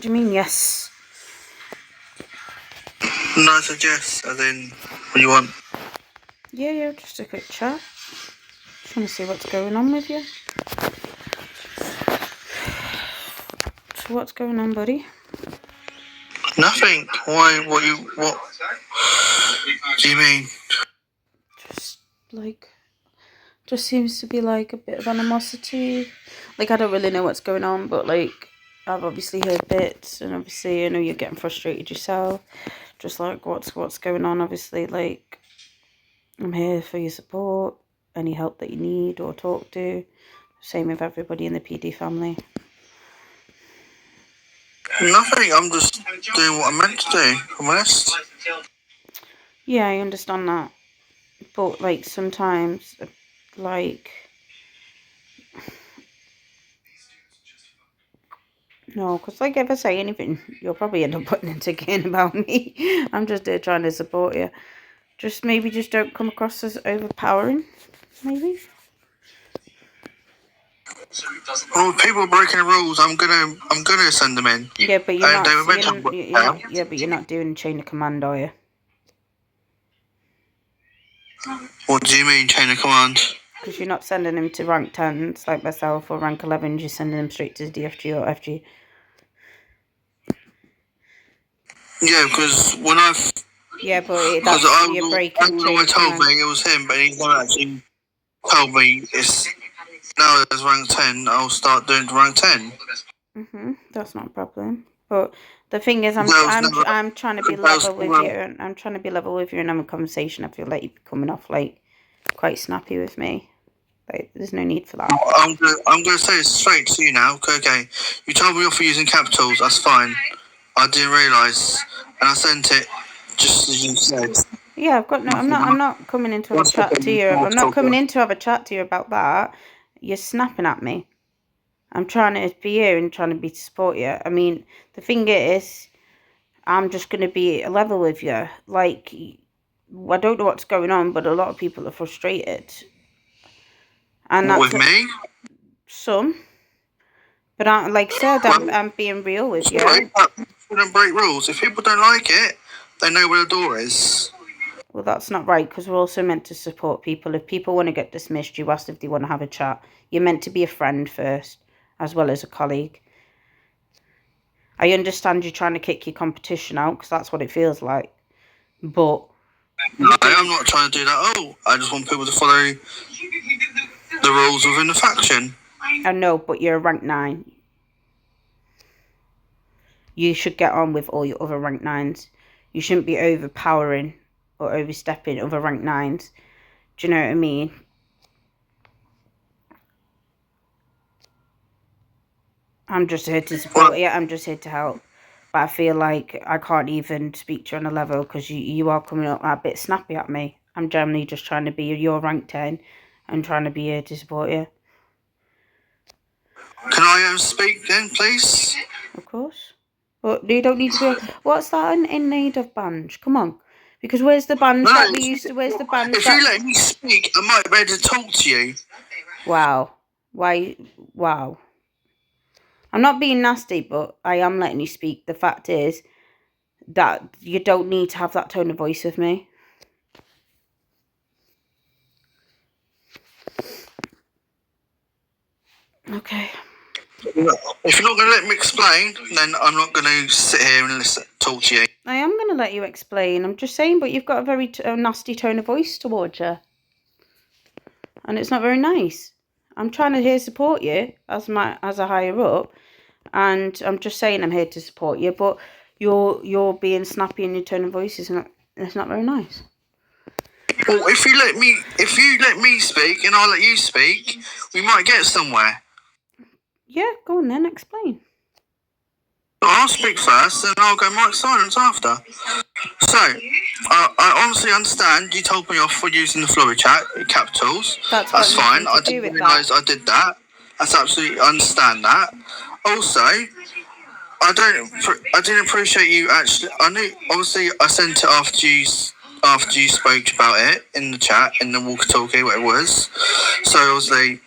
What do you mean, yes? No, I said yes, as in, what do you want? Yeah, just a quick chat. Just want to see what's going on with you. So what's going on, buddy? Nothing. Why? What do you mean? Just seems to be like a bit of animosity. Like, I don't really know what's going on, but like, I've obviously heard bits, and obviously I know you're getting frustrated yourself. Just like, what's going on? Obviously, like, I'm here for your support, any help that you need or talk to. Same with everybody in the PD family. Nothing. I'm just doing what I'm meant to do. If I'm honest. Yeah, I understand that, but like sometimes, like. No, because like if I say anything, you'll probably end up putting it again about me. I'm just there trying to support you. Maybe just don't come across as overpowering, maybe. Well, people are breaking the rules. I'm gonna send them in. Yeah, but you're not doing chain of command, are you? What do you mean chain of command? Because you're not sending him to rank 10s like myself or rank 11s. You're sending him straight to DFG or FG. Yeah, because when I've... Yeah, but you're breaking chain of told command. me it was him, but he's not actually told me it's... Now there's rank 10, I'll start doing rank 10. That's not a problem. But the thing is, I'm trying to be level with you, and I'm trying to be level with you and have a conversation. I feel like you're coming off like quite snappy with me. Like, there's no need for that. I'm gonna say it straight to you now. Okay, you told me off for using capitals. That's fine. I didn't realise, and I sent it just as you said. Yeah, I've got no. I'm not coming in to have a chat to you. I'm not coming in to have a chat to you about that. You're snapping at me. I'm trying to be here and trying to be to support you. I mean, the thing is, I'm just going to be level with you. Like, I don't know what's going on, but a lot of people are frustrated. And that's with me? Some. But like I said, I'm being real with you. We don't break rules. If people don't like it, they know where the door is. Well, that's not right, because we're also meant to support people. If people want to get dismissed, you ask if they want to have a chat. You're meant to be a friend first, as well as a colleague. I understand you're trying to kick your competition out, because that's what it feels like. But... No, I'm not trying to do that. Oh, I just want people to follow the rules within the faction. I know, but you're a rank 9. You should get on with all your other rank 9s. You shouldn't be overpowering or overstepping other rank 9s. Do you know what I mean? I'm just here to support you. I'm just here to help. But I feel like I can't even speak to you on a level because you are coming up a bit snappy at me. I'm generally just trying to be your rank 10 and trying to be here to support you. Can I speak then, please? Of course. But you don't need to be... What's that in need of banj? Come on. Because where's the banj that we used to... Where's the banj If you let me speak, I might be able to talk to you. Wow. Why? Wow. I'm not being nasty, but I am letting you speak. The fact is that you don't need to have that tone of voice with me. Okay. If you're not going to let me explain, then I'm not going to sit here and talk to you. I am going to let you explain. I'm just saying, but you've got a very nasty tone of voice towards you. And it's not very nice. I'm trying to here support you as a higher up. And I'm just saying I'm here to support you, but you're being snappy in your tone of voice. It's not very nice. Well, if you let me speak and I'll let you speak, we might get somewhere. Yeah, go on then, explain. I'll speak first, and I'll go mic silence after. So, I honestly understand you told me off for using the Flurry chat capitals. That's fine. I didn't realise I did that. That's absolutely, I understand that. Also, I didn't appreciate you actually. I knew, obviously, I sent it after you spoke about it in the chat, in the walkie-talkie, whatever it was. So obviously,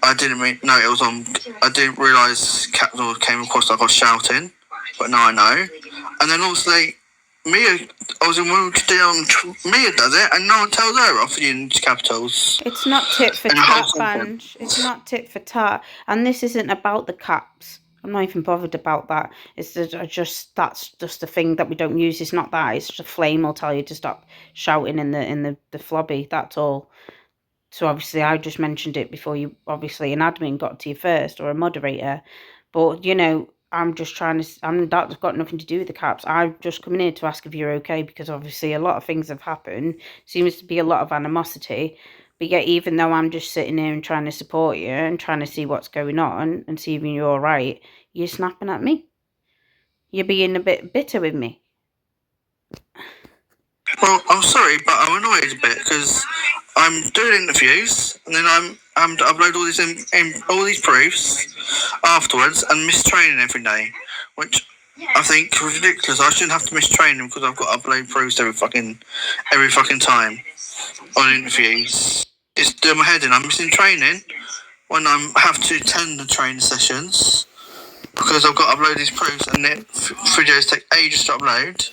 I didn't realise capital came across like I was shouting. but now I know. And then obviously, Mia, I was in Mia does it, and no one tells her off using capitals. It's not tit for tat, Banj. It's not tit for tat. And this isn't about the caps. I'm not even bothered about that. It's just that's just the thing that we don't use. It's not that. It's just a flame will tell you to stop shouting in the flobby. That's all. So obviously I just mentioned it before you, obviously an admin got to you first, or a moderator. But, you know, I'm just trying to, that's got nothing to do with the caps. I'm just coming here to ask if you're okay, because obviously a lot of things have happened. Seems to be a lot of animosity. But yet, even though I'm just sitting here and trying to support you and trying to see what's going on and see if you're all right, you're snapping at me. You're being a bit bitter with me. Well, I'm sorry, but I'm annoyed a bit because I'm doing interviews and then I'm to upload all these proofs afterwards and miss training every day, which I think is ridiculous. I shouldn't have to miss training because I've got to upload proofs every fucking time on interviews. It's doing my head in. I'm missing training when I have to attend the training sessions because I've got to upload these proofs and then videos take ages to upload.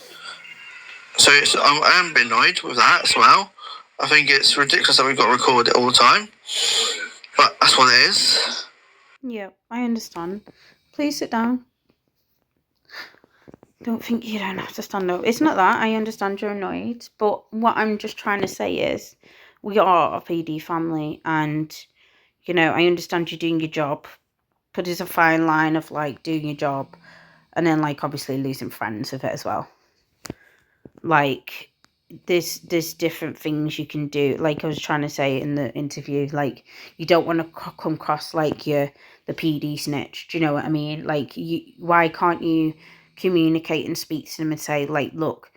So I am a bit annoyed with that as well. I think it's ridiculous that we've got to record it all the time. But that's what it is. Yeah, I understand. Please sit down. Don't think you don't have to stand up. It's not that. I understand you're annoyed. But what I'm just trying to say is we are a PD family. And, you know, I understand you're doing your job. But there's a fine line of, like, doing your job and then, like, obviously losing friends with it as well. Like, there's different things you can do. Like I was trying to say in the interview, like, you don't want to come across like you're the PD snitch. Do you know what I mean? Like, why can't you communicate and speak to them and say, like, look,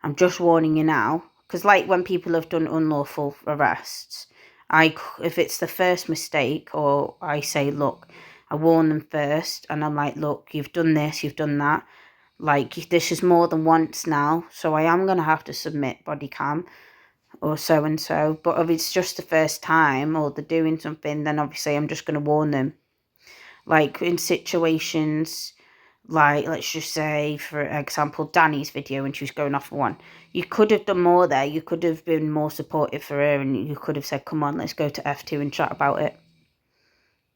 I'm just warning you now. Because, like, when people have done unlawful arrests, if it's the first mistake, or I say, look, I warn them first, and I'm like, look, you've done this, you've done that. Like, this is more than once now, so I am going to have to submit body cam or so-and-so. But if it's just the first time or they're doing something, then obviously I'm just going to warn them. Like, in situations, like, let's just say, for example, Danny's video when she was going off for one. You could have done more there. You could have been more supportive for her, and you could have said, come on, let's go to F2 and chat about it.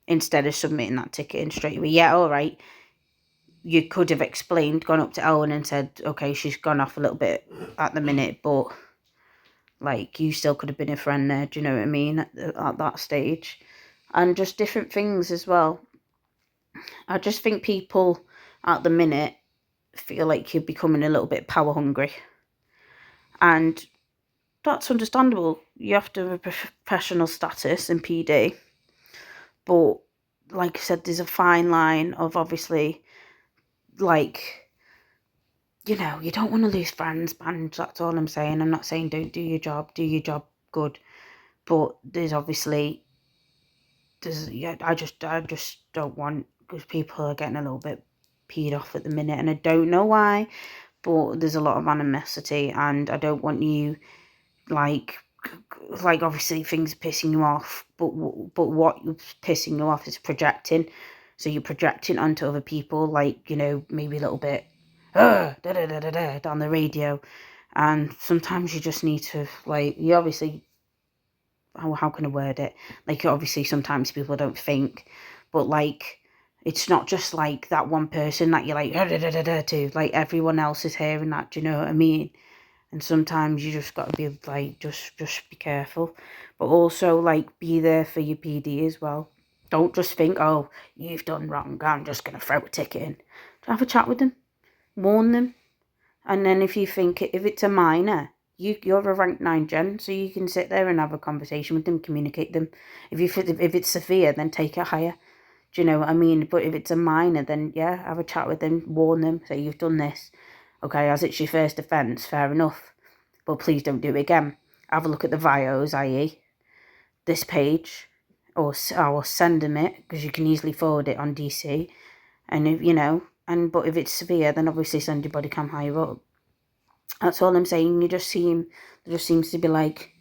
Instead of submitting that ticket in straight away. Yeah, all right. You could have explained, gone up to Ellen and said, okay, she's gone off a little bit at the minute, but, like, you still could have been a friend there, do you know what I mean, at that stage. And just different things as well. I just think people at the minute feel like you're becoming a little bit power hungry. And that's understandable. You have to have a professional status in PD. But, like I said, there's a fine line of, obviously, like, you know, you don't want to lose friends, Banj, that's all I'm saying. I'm not saying don't do your job good. But there's obviously, I just don't want, because people are getting a little bit peed off at the minute, and I don't know why, but there's a lot of animosity, and I don't want you, like obviously things are pissing you off, but what's pissing you off is projecting. So you're projecting onto other people, like, you know, maybe a little bit down the radio. And sometimes you just need to, like, you obviously, how can I word it? Like, obviously sometimes people don't think, but, like, it's not just like that one person that you're like to, like, everyone else is hearing that, do you know what I mean? And sometimes you just got to be like, just be careful, but also, like, be there for your PD as well. Don't just think, oh, you've done wrong, I'm just going to throw a ticket in. Have a chat with them, warn them. And then if you think, if it's a minor, you're a rank 9 gen, so you can sit there and have a conversation with them, communicate them. If it's severe, then take it higher. Do you know what I mean? But if it's a minor, then yeah, have a chat with them, warn them, say you've done this. Okay, as it's your first offence, fair enough. But please don't do it again. Have a look at the bios, i.e. this page, or send them it, because you can easily forward it on DC. And if, you know, but if it's severe, then obviously send your body cam higher up. That's all I'm saying. There just seems to be, like,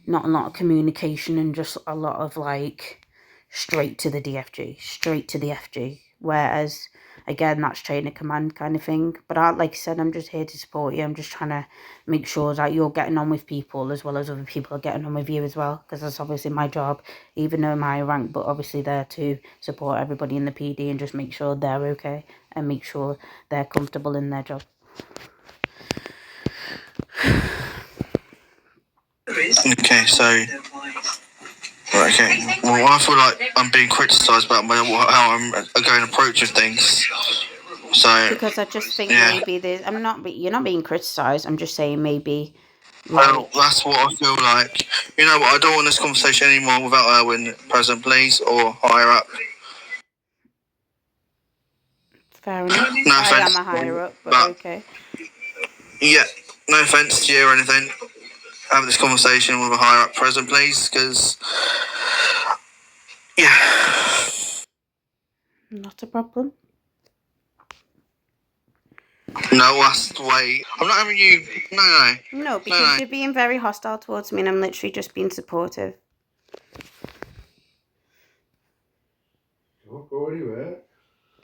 not a lot of communication, and just a lot of, like, straight to the DFG, straight to the FG. Whereas again, that's chain of command kind of thing. But like I said, I'm just here to support you. I'm just trying to make sure that you're getting on with people as well as other people are getting on with you as well, because that's obviously my job, even though I'm higher rank, but obviously there to support everybody in the PD and just make sure they're okay and make sure they're comfortable in their job. Okay, so... Right, okay. Well, I feel like I'm being criticised about how I'm going approaching things. So... Because I just think maybe you're not being criticised, I'm just saying maybe... Well, that's what I feel like. You know what, I don't want this conversation anymore without Erwin present, please, or higher up. Fair enough. No I offence, am a higher up, but okay. Yeah, no offence to you or anything. Have this conversation with a higher up present, please, because... Yeah. Not a problem. No, that's the way. I'm not having you... No. No, because you're being very hostile towards me and I'm literally just being supportive. Don't go anywhere.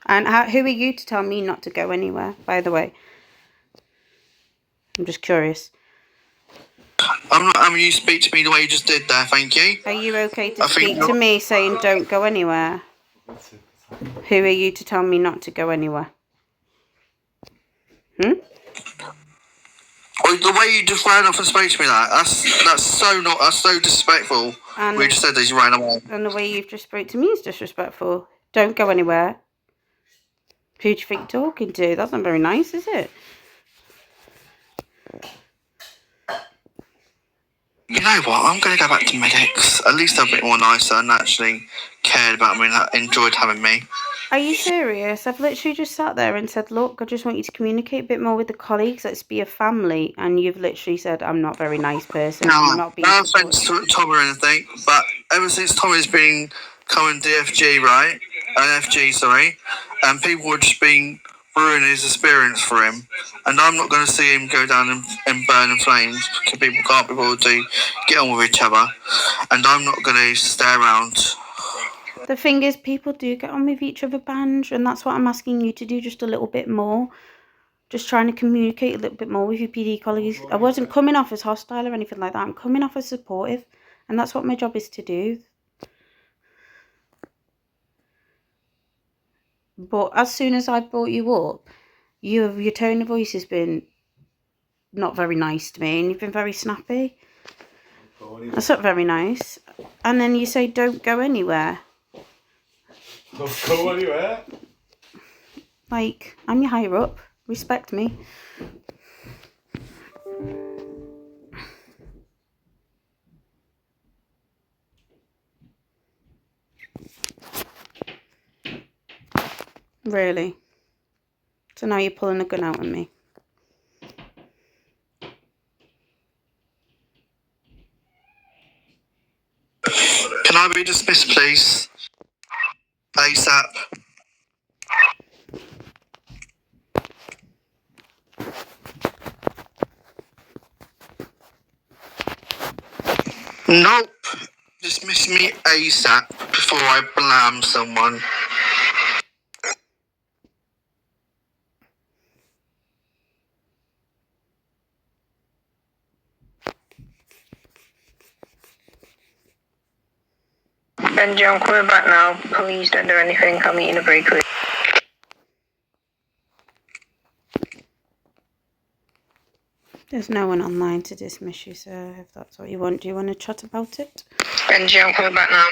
And who are you to tell me not to go anywhere, by the way? I'm just curious. I'm not having you speak to me the way you just did there, thank you. Are you okay to speak to me saying don't go anywhere? Who are you to tell me not to go anywhere? Well, the way you just ran off and spoke to me that's so disrespectful. We just said that you ran away. And the way you've just spoke to me is disrespectful. Don't go anywhere. Who do you think you're talking to? That's not very nice, is it? You know what? I'm going to go back to medics. At least they're a bit more nicer and actually cared about me and enjoyed having me. Are you serious? I've literally just sat there and said, look, I just want you to communicate a bit more with the colleagues. Let's be a family. And you've literally said, I'm not a very nice person. No offence to Tom or anything, but ever since Tommy's been coming DFG, right? FG, sorry. And people have just been ruining his experience for him. And I'm not going to see him go down and burn in flames because people can't be able to get on with each other. And I'm not going to stay around. The thing is, people do get on with each other, Banj, and that's what I'm asking you to do just a little bit more. Just trying to communicate a little bit more with your PD colleagues. I wasn't coming off as hostile or anything like that. I'm coming off as supportive, and that's what my job is to do. But as soon as I brought you up, your tone of voice has been not very nice to me, and you've been very snappy. That's not very nice. And then you say, don't go anywhere. Don't go anywhere. Like, I'm your higher up. Respect me. Really? So now you're pulling a gun out on me. Can I be dismissed, please? ASAP. Nope. Dismiss me ASAP before I blam someone. Benji, I'm coming back now. Please don't do anything. I'm eating a bakery. There's no one online to dismiss you, sir, if that's what you want. Do you want to chat about it? Benji, I'm coming back now.